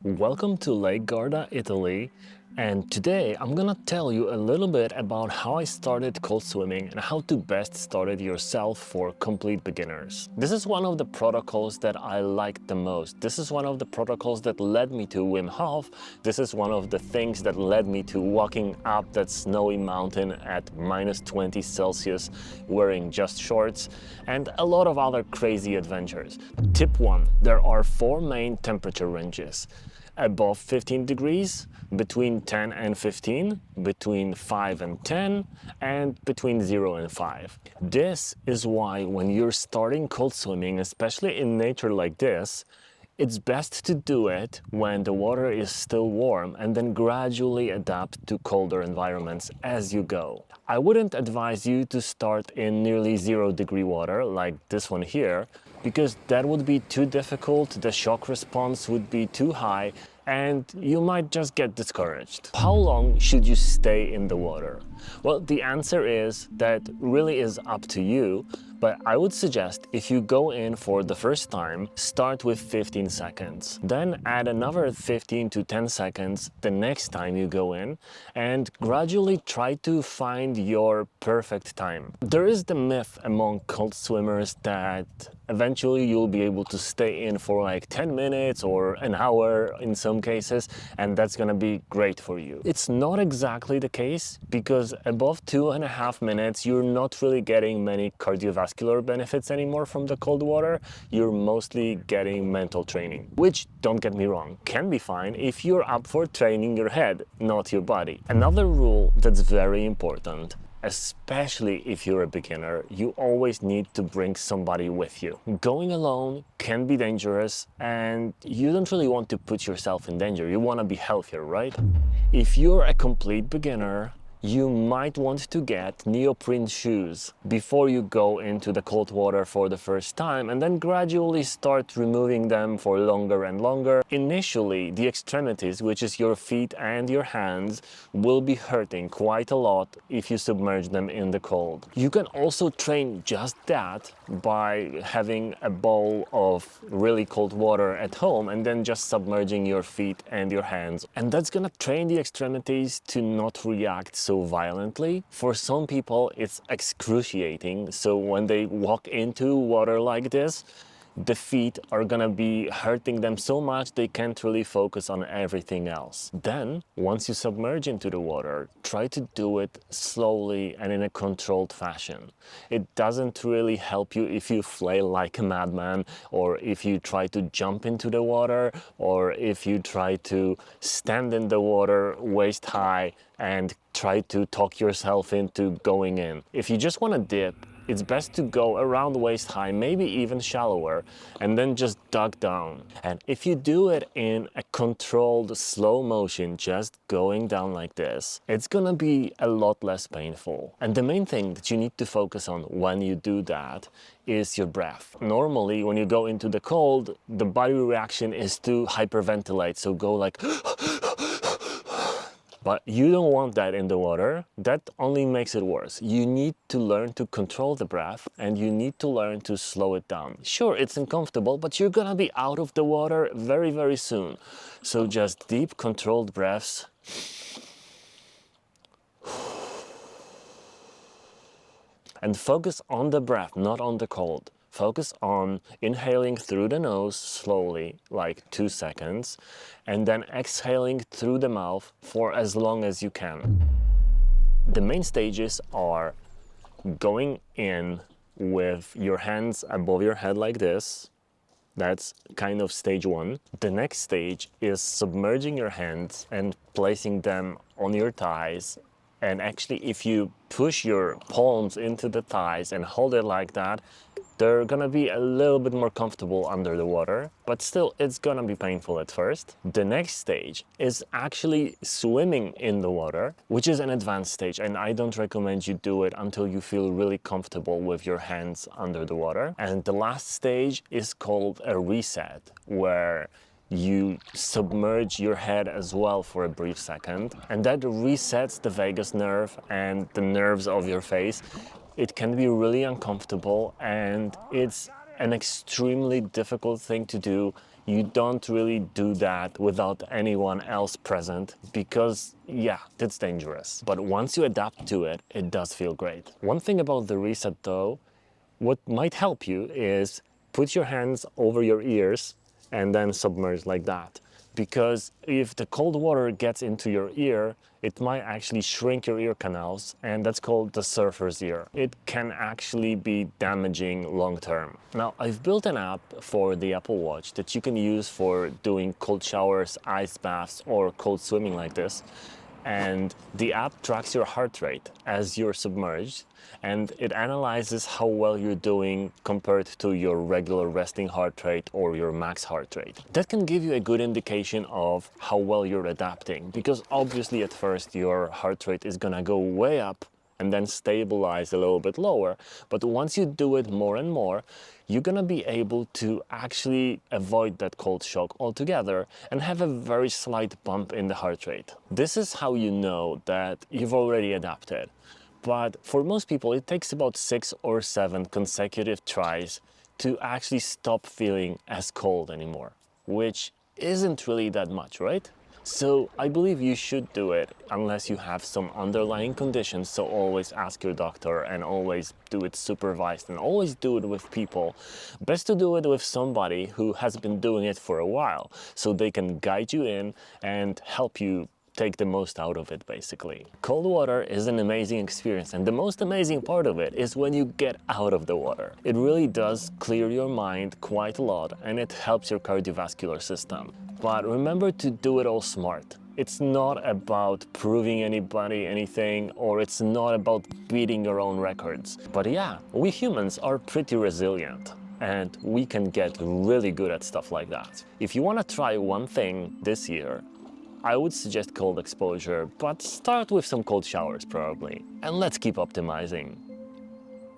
Welcome to Lake Garda, Italy, and today I'm gonna tell you a little bit about how I started cold swimming and how to best start it yourself for complete beginners. This is one of the protocols that I like the most. This is one of the protocols that led me to Wim Hof. This is one of the things that led me to walking up that snowy mountain at -20 Celsius wearing just shorts and a lot of other crazy adventures. Tip 1. There are 4 main temperature ranges. Above 15 degrees, between 10 and 15, between 5 and 10, and between 0 and 5. This is why when you're starting cold swimming, especially in nature like this, it's best to do it when the water is still warm and then gradually adapt to colder environments as you go. I wouldn't advise you to start in nearly 0-degree water like this one here, because that would be too difficult, the shock response would be too high, and you might just get discouraged. How long should you stay in the water? Well, the answer is that really is up to you, but I would suggest if you go in for the first time, start with 15 seconds. Then add another 15 to 10 seconds the next time you go in, and gradually try to find your perfect time. There is the myth among cold swimmers that eventually you'll be able to stay in for like 10 minutes or an hour in some cases, and that's gonna be great for you. It's not exactly the case, because above 2.5 minutes you're not really getting many cardiovascular benefits anymore from the cold water. You're mostly getting mental training, which, don't get me wrong, can be fine if you're up for training your head, not your body. Another rule that's very important, especially if you're a beginner, you always need to bring somebody with you. Going alone can be dangerous, and you don't really want to put yourself in danger. You want to be healthier, right? If you're a complete beginner, you might want to get neoprene shoes before you go into the cold water for the first time, and then gradually start removing them for longer and longer. Initially, the extremities, which is your feet and your hands, will be hurting quite a lot if you submerge them in the cold. You can also train just that by having a bowl of really cold water at home and then just submerging your feet and your hands. And that's gonna train the extremities to not react so violently. For some people, it's excruciating. So when they walk into water like this, the feet are gonna be hurting them so much they can't really focus on everything else. Then, once you submerge into the water, try to do it slowly and in a controlled fashion. It doesn't really help you if you flail like a madman, or if you try to jump into the water, or if you try to stand in the water waist high and try to talk yourself into going in. If you just want to dip, it's best to go around waist high, maybe even shallower, and then just duck down. And if you do it in a controlled slow motion, just going down like this, it's gonna be a lot less painful. And the main thing that you need to focus on when you do that is your breath. Normally, when you go into the cold, the body reaction is to hyperventilate, so go like but you don't want that in the water. That only makes it worse. You need to learn to control the breath, and you need to learn to slow it down. Sure, it's uncomfortable, but you're gonna be out of the water very, very soon. So just deep, controlled breaths. And focus on the breath, not on the cold. Focus on inhaling through the nose slowly, like 2 seconds, and then exhaling through the mouth for as long as you can. The main stages are going in with your hands above your head like this. That's kind of stage 1. The next stage is submerging your hands and placing them on your thighs. And actually, if you push your palms into the thighs and hold it like that, they're gonna be a little bit more comfortable under the water, but still it's gonna be painful at first. The next stage is actually swimming in the water, which is an advanced stage, and I don't recommend you do it until you feel really comfortable with your hands under the water. And the last stage is called a reset, where you submerge your head as well for a brief second, and that resets the vagus nerve and the nerves of your face. It can be really uncomfortable, and it's an extremely difficult thing to do you don't really do that without anyone else present because, yeah, that's dangerous. But once you adapt to it, it does feel great. One thing about the reset though, what might help you is put your hands over your ears and then submerge like that. Because if the cold water gets into your ear, it might actually shrink your ear canals, and that's called the surfer's ear. It can actually be damaging long term. Now, I've built an app for the Apple Watch that you can use for doing cold showers, ice baths, or cold swimming like this. And the app tracks your heart rate as you're submerged, and it analyzes how well you're doing compared to your regular resting heart rate or your max heart rate. That can give you a good indication of how well you're adapting, because obviously at first your heart rate is gonna go way up and then stabilize a little bit lower. But once you do it more and more, you're gonna be able to actually avoid that cold shock altogether and have a very slight bump in the heart rate. This is how you know that you've already adapted. But for most people, it takes about 6 or 7 consecutive tries to actually stop feeling as cold anymore, which isn't really that much, right? So I believe you should do it unless you have some underlying conditions. So always ask your doctor and always do it supervised and always do it with people. Best to do it with somebody who has been doing it for a while so they can guide you in and help you take the most out of it, basically. Cold water is an amazing experience, and the most amazing part of it is when you get out of the water. It really does clear your mind quite a lot, and it helps your cardiovascular system. But remember to do it all smart. It's not about proving anybody anything, or it's not about beating your own records. But yeah, we humans are pretty resilient, and we can get really good at stuff like that. If you want to try one thing this year, I would suggest cold exposure, but start with some cold showers probably. And let's keep optimizing.